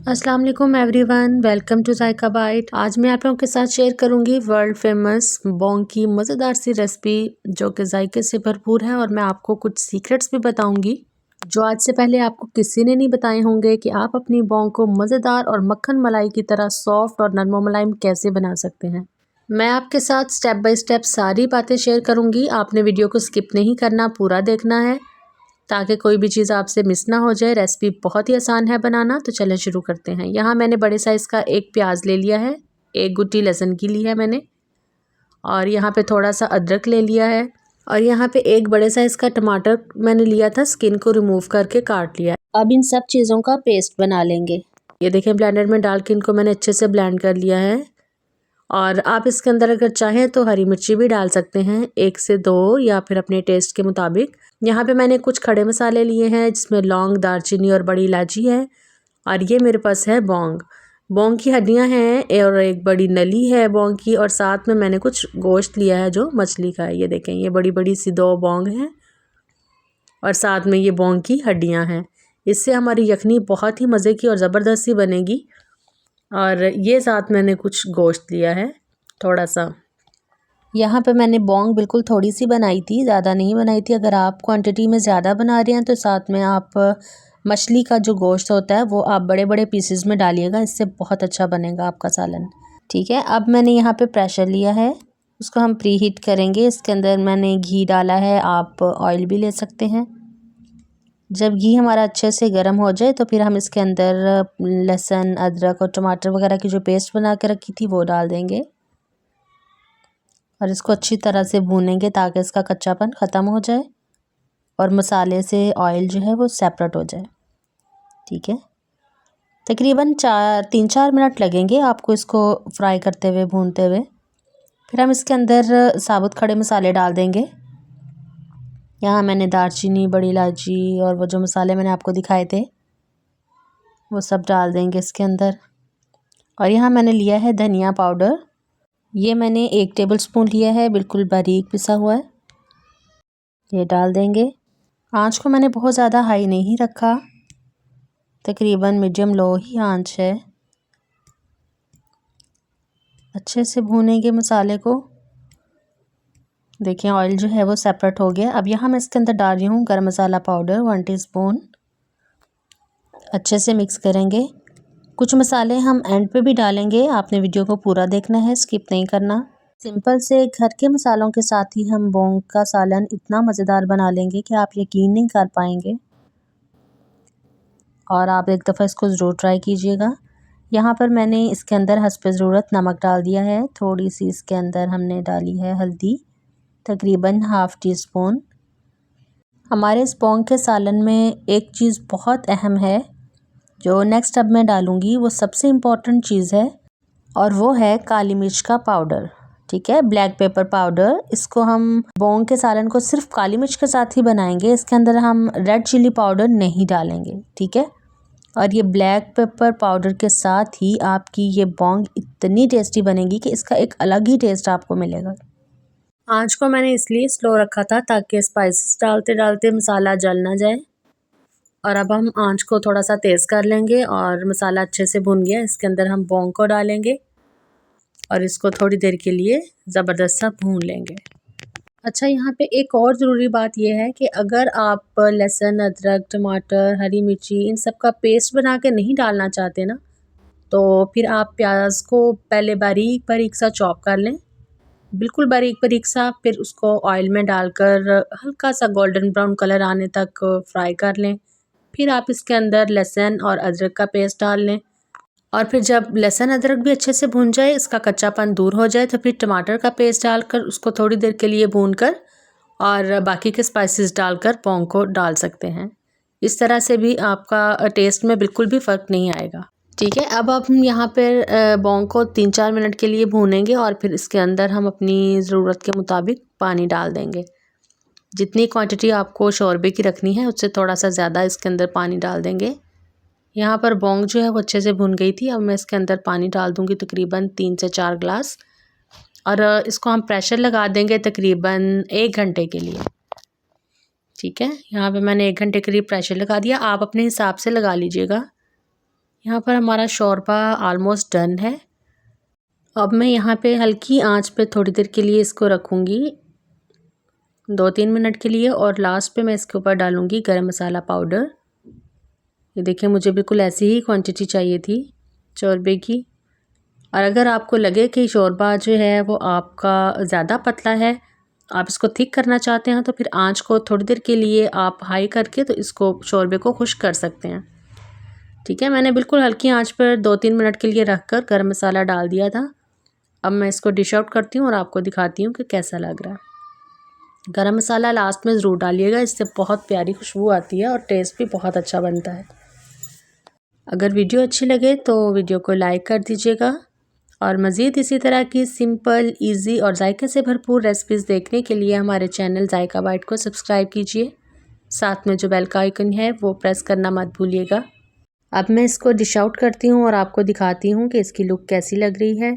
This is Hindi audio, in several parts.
अस्सलाम वालेकुम everyone, welcome to Zaika bite. आज मैं आप लोगों के साथ शेयर करूंगी वर्ल्ड फेमस बोंग की मज़ेदार सी रेसिपी जो कि जायके से भरपूर है। और मैं आपको कुछ सीक्रेट्स भी बताऊंगी जो आज से पहले आपको किसी ने नहीं बताए होंगे कि आप अपनी बोंग को मज़ेदार और मक्खन मलाई की तरह सॉफ्ट और नरम मुलायम कैसे बना सकते हैं। मैं आपके साथ स्टेप बाय स्टेप सारी बातें शेयर करूंगी। आपने वीडियो को स्किप नहीं करना, पूरा देखना है ताकि कोई भी चीज़ आपसे मिस ना हो जाए। रेसिपी बहुत ही आसान है बनाना, तो चलें शुरू करते हैं। यहाँ मैंने बड़े साइज़ का एक प्याज ले लिया है, एक गुट्टी लहसुन की ली है मैंने, और यहाँ पे थोड़ा सा अदरक ले लिया है, और यहाँ पे एक बड़े साइज़ का टमाटर मैंने लिया था, स्किन को रिमूव करके काट लिया। अब इन सब चीज़ों का पेस्ट बना लेंगे। ये देखें, ब्लेंडर में डाल के इनको मैंने अच्छे से ब्लेंड कर लिया है। और आप इसके अंदर अगर चाहें तो हरी मिर्ची भी डाल सकते हैं, 1 से 2 या फिर अपने टेस्ट के मुताबिक। यहाँ पे मैंने कुछ खड़े मसाले लिए हैं जिसमें लौंग, दालचीनी और बड़ी इलायची है। और ये मेरे पास है बोंग। बोंग की हड्डियाँ हैं और एक बड़ी नली है बोंग की, और साथ में मैंने कुछ गोश्त लिया है जो मछली का है। ये देखें, ये बड़ी बड़ी सी 2 बोंग हैं और साथ में ये बोंग की हड्डियाँ हैं। इससे हमारी यखनी बहुत ही मज़े की और ज़बरदस्त सी बनेगी। और ये साथ मैंने कुछ गोश्त लिया है थोड़ा सा। यहाँ पे मैंने बोंग बिल्कुल थोड़ी सी बनाई थी, ज़्यादा नहीं बनाई थी। अगर आप क्वांटिटी में ज़्यादा बना रहे हैं तो साथ में आप मछली का जो गोश्त होता है वो आप बड़े बड़े पीसेस में डालिएगा, इससे बहुत अच्छा बनेगा आपका सालन। ठीक है, अब मैंने यहाँ पे प्रेशर लिया है, उसको हम प्री हीट करेंगे। इसके अंदर मैंने घी डाला है, आप ऑयल भी ले सकते हैं। जब घी हमारा अच्छे से गर्म हो जाए तो फिर हम इसके अंदर लहसुन, अदरक और टमाटर वगैरह की जो पेस्ट बना के रखी थी वो डाल देंगे और इसको अच्छी तरह से भूनेंगे ताकि इसका कच्चापन ख़त्म हो जाए और मसाले से ऑयल जो है वो सेपरेट हो जाए। ठीक है, तकरीबन 3-4 मिनट लगेंगे आपको इसको फ्राई करते हुए, भूनते हुए। फिर हम इसके अंदर साबुत खड़े मसाले डाल देंगे। यहाँ मैंने दालचीनी, बड़ी इलायची और वो जो मसाले मैंने आपको दिखाए थे वो सब डाल देंगे इसके अंदर। और यहाँ मैंने लिया है धनिया पाउडर, ये मैंने 1 टेबलस्पून लिया है, बिल्कुल बारीक पिसा हुआ है। ये डाल देंगे। आंच को मैंने बहुत ज़्यादा हाई नहीं रखा, तकरीबन मीडियम लो ही आंच है। अच्छे से भूनेंगे मसाले को। देखिए ऑयल जो है वो सेपरेट हो गया। अब यहाँ मैं इसके अंदर डाल रही हूँ गरम मसाला पाउडर 1 टीस्पून। अच्छे से मिक्स करेंगे। कुछ मसाले हम एंड पे भी डालेंगे, आपने वीडियो को पूरा देखना है, स्किप नहीं करना। सिंपल से घर के मसालों के साथ ही हम बोंग का सालन इतना मज़ेदार बना लेंगे कि आप यकीन नहीं कर पाएंगे, और आप एक दफ़ा इसको ज़रूर ट्राई कीजिएगा। यहाँ पर मैंने इसके अंदर हस्ब ज़रूरत नमक डाल दिया है, थोड़ी सी इसके अंदर हमने डाली है हल्दी, तकरीबन ½ टीस्पून। हमारे इस बोंग के सालन में एक चीज़ बहुत अहम है जो नेक्स्ट अब मैं डालूँगी, वो सबसे इम्पॉर्टेंट चीज़ है, और वो है काली मिर्च का पाउडर। ठीक है, ब्लैक पेपर पाउडर। इसको हम बोंग के सालन को सिर्फ काली मिर्च के साथ ही बनाएंगे, इसके अंदर हम रेड चिली पाउडर नहीं डालेंगे। ठीक है, और ये ब्लैक पेपर पाउडर के साथ ही आपकी ये बोंग इतनी टेस्टी बनेगी कि इसका एक अलग ही टेस्ट आपको मिलेगा। आँच को मैंने इसलिए स्लो रखा था ताकि स्पाइसेस डालते डालते मसाला जल ना जाए। और अब हम आँच को थोड़ा सा तेज़ कर लेंगे और मसाला अच्छे से भुन गया, इसके अंदर हम बोंग को डालेंगे और इसको थोड़ी देर के लिए ज़बरदस्त सा भून लेंगे। अच्छा, यहाँ पे एक और ज़रूरी बात यह है कि अगर आप लहसुन, अदरक, टमाटर, हरी मिर्ची इन सब का पेस्ट बना के नहीं डालना चाहते ना, तो फिर आप प्याज को पहले बारीक बारीक सा चॉप कर लें, बिल्कुल बारीक बारीक सा। फिर उसको ऑयल में डालकर हल्का सा गोल्डन ब्राउन कलर आने तक फ्राई कर लें। फिर आप इसके अंदर लहसुन और अदरक का पेस्ट डाल लें, और फिर जब लहसुन अदरक भी अच्छे से भून जाए, इसका कच्चापन दूर हो जाए, तो फिर टमाटर का पेस्ट डालकर उसको थोड़ी देर के लिए भूनकर और बाकी के स्पाइसेस डालकर बोंग को डाल सकते हैं। इस तरह से भी आपका टेस्ट में बिल्कुल भी फ़र्क नहीं आएगा। ठीक है, अब हम यहाँ पर बोंग को 3-4 मिनट के लिए भूनेंगे और फिर इसके अंदर हम अपनी ज़रूरत के मुताबिक पानी डाल देंगे। जितनी क्वांटिटी आपको शोरबे की रखनी है उससे थोड़ा सा ज़्यादा इसके अंदर पानी डाल देंगे। यहाँ पर बोंग जो है वो अच्छे से भुन गई थी। अब मैं इसके अंदर पानी डाल दूँगी तकरीबन 3 से 4 ग्लास, और इसको हम प्रेशर लगा देंगे तकरीबन 1 घंटे के लिए। ठीक है, यहाँ पे मैंने 1 घंटे के लिए प्रेशर लगा दिया, आप अपने हिसाब से लगा लीजिएगा। यहाँ पर हमारा शोरबा ऑलमोस्ट डन है। अब मैं यहाँ पे हल्की आंच पे थोड़ी देर के लिए इसको रखूँगी, 2-3 मिनट के लिए, और लास्ट पे मैं इसके ऊपर डालूँगी गरम मसाला पाउडर। ये देखिए मुझे बिल्कुल ऐसी ही क्वांटिटी चाहिए थी शोरबे की। और अगर आपको लगे कि शोरबा जो है वो आपका ज़्यादा पतला है, आप इसको थिक करना चाहते हैं, तो फिर आंच को थोड़ी देर के लिए आप हाई करके तो इसको शोरबे को खुश्क कर सकते हैं। ठीक है, मैंने बिल्कुल हल्की आंच पर 2-3 मिनट के लिए रख कर गरम मसाला डाल दिया था। अब मैं इसको डिश आउट करती हूँ और आपको दिखाती हूँ कि कैसा लग रहा है। गरम मसाला लास्ट में ज़रूर डालिएगा, इससे बहुत प्यारी खुशबू आती है और टेस्ट भी बहुत अच्छा बनता है। अगर वीडियो अच्छी लगे तो वीडियो को लाइक कर दीजिएगा, और मज़ीद इसी तरह की सिंपल, इजी और जायके से भरपूर रेसिपीज़ देखने के लिए हमारे चैनल जायका बाइट को सब्सक्राइब कीजिए। साथ में जो बेल का आइकन है वो प्रेस करना मत भूलिएगा। अब मैं इसको डिश आउट करती हूँ और आपको दिखाती हूँ कि इसकी लुक कैसी लग रही है।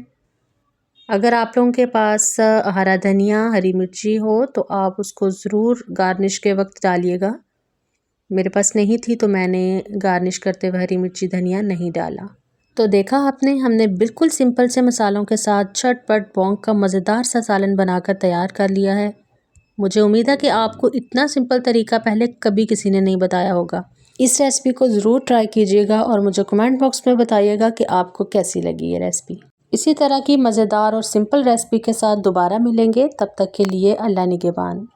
अगर आप लोगों के पास हरा धनिया, हरी मिर्ची हो तो आप उसको ज़रूर गार्निश के वक्त डालिएगा। मेरे पास नहीं थी तो मैंने गार्निश करते हुए हरी मिर्ची, धनिया नहीं डाला। तो देखा आपने, हमने बिल्कुल सिंपल से मसालों के साथ झटपट पोंक का मज़ेदार सा सालन बनाकर तैयार कर लिया है। मुझे उम्मीद है कि आपको इतना सिंपल तरीका पहले कभी किसी ने नहीं बताया होगा। इस रेसिपी को ज़रूर ट्राई कीजिएगा और मुझे कमेंट बॉक्स में बताइएगा कि आपको कैसी लगी ये रेसिपी। इसी तरह की मज़ेदार और सिंपल रेसिपी के साथ दोबारा मिलेंगे, तब तक के लिए अल्लाह निगहबान।